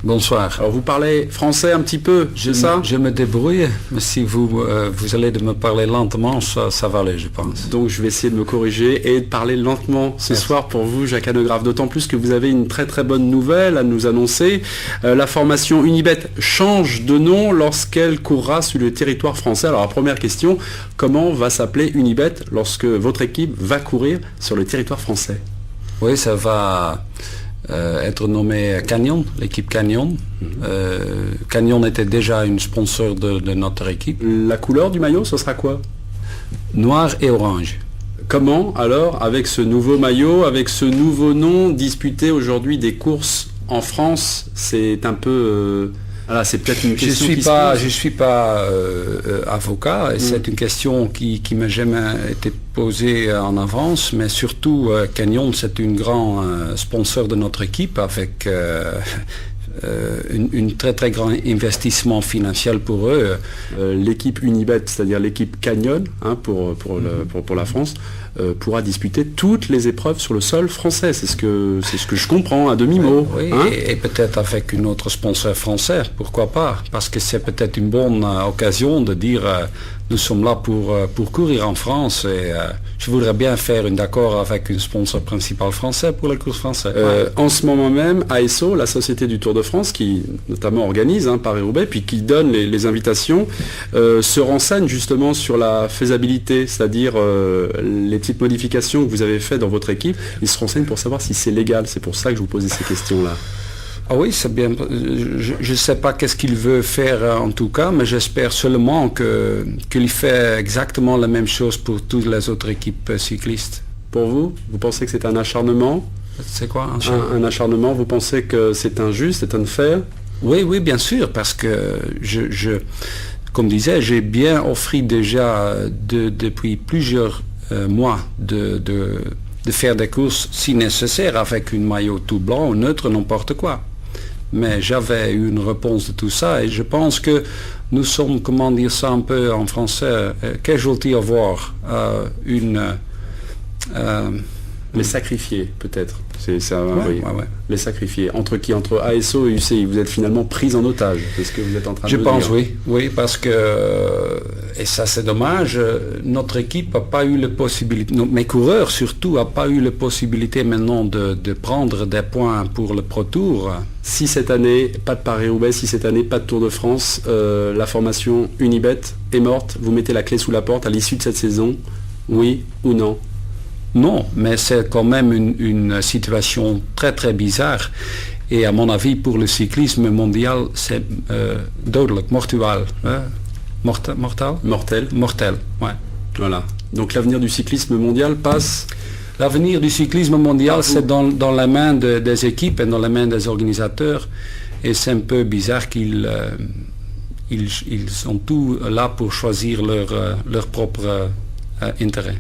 Bonsoir. Alors vous parlez français un petit peu, c'est ça? Je me débrouille, mais si vous allez de me parler lentement, ça va aller, je pense. Donc je vais essayer de me corriger et de parler lentement ce soir pour vous, Jacques Hanegraaff, d'autant plus que vous avez une très très bonne nouvelle à nous annoncer. La formation Unibet change de nom lorsqu'elle courra sur le territoire français. Alors la première question, comment va s'appeler Unibet lorsque votre équipe va courir sur le territoire français? Oui, ça va être nommé Canyon, l'équipe Canyon. Canyon était déjà une sponsor de notre équipe. La couleur du maillot, ce sera quoi? Noir et orange. Comment alors, avec ce nouveau maillot, avec ce nouveau nom, disputer aujourd'hui des courses en France? C'est un peu... Voilà, c'est peut-être une question Je suis pas avocat, et c'est une question qui m'a jamais été posée en avance, mais surtout Canyon, c'est une grand sponsor de notre équipe avec une très très grand investissement financier pour eux. L'équipe Unibet, c'est-à-dire l'équipe Canyon pour la France, pourra disputer toutes les épreuves sur le sol français. C'est ce que je comprends à demi-mot. Oui, hein? et peut-être avec une autre sponsor français, pourquoi pas? Parce que c'est peut-être une bonne occasion de dire nous sommes là pour courir en France et je voudrais bien faire un accord avec une sponsor principale français pour la course française. En ce moment même, ASO, la Société du Tour de France, qui notamment organise Paris-Roubaix, puis qui donne les invitations, se renseigne justement sur la faisabilité, c'est-à-dire les petites modifications que vous avez faites dans votre équipe. Ils se renseignent pour savoir si c'est légal. C'est pour ça que je vous posais ces questions-là. Ah oui, c'est bien. Je ne sais pas qu'est-ce qu'il veut faire en tout cas, mais j'espère seulement qu'il fait exactement la même chose pour toutes les autres équipes cyclistes. Pour vous pensez que c'est un acharnement? C'est quoi un acharnement? Vous pensez que c'est injuste, c'est unfair? Oui, bien sûr, parce que comme disais, j'ai bien offert déjà depuis plusieurs mois de faire des courses si nécessaire avec une maillot tout blanc ou neutre, n'importe quoi. Mais j'avais eu une réponse de tout ça et je pense que nous sommes, comment dire ça un peu en français, casualty of war, les sacrifiés, peut-être. C'est ça, oui. Les sacrifiés. Entre qui? Entre ASO et UCI. Vous êtes finalement pris en otage. C'est ce que vous êtes en train de dire. Je pense, oui, parce que, et ça c'est dommage, notre équipe n'a pas eu la possibilité, mes coureurs surtout, n'ont pas eu la possibilité maintenant de prendre des points pour le Pro Tour. Si cette année, pas de Paris-Roubaix, si cette année, pas de Tour de France, la formation Unibet est morte, vous mettez la clé sous la porte à l'issue de cette saison, oui ou non? Non, mais c'est quand même une situation très très bizarre. Et à mon avis, pour le cyclisme mondial, c'est dodelijk, mortual. Mortel, ouais. Voilà. Donc l'avenir du cyclisme mondial passe... L'avenir du cyclisme mondial, c'est dans la main des équipes et dans la main des organisateurs. Et c'est un peu bizarre qu'ils sont tous là pour choisir leur propre intérêt.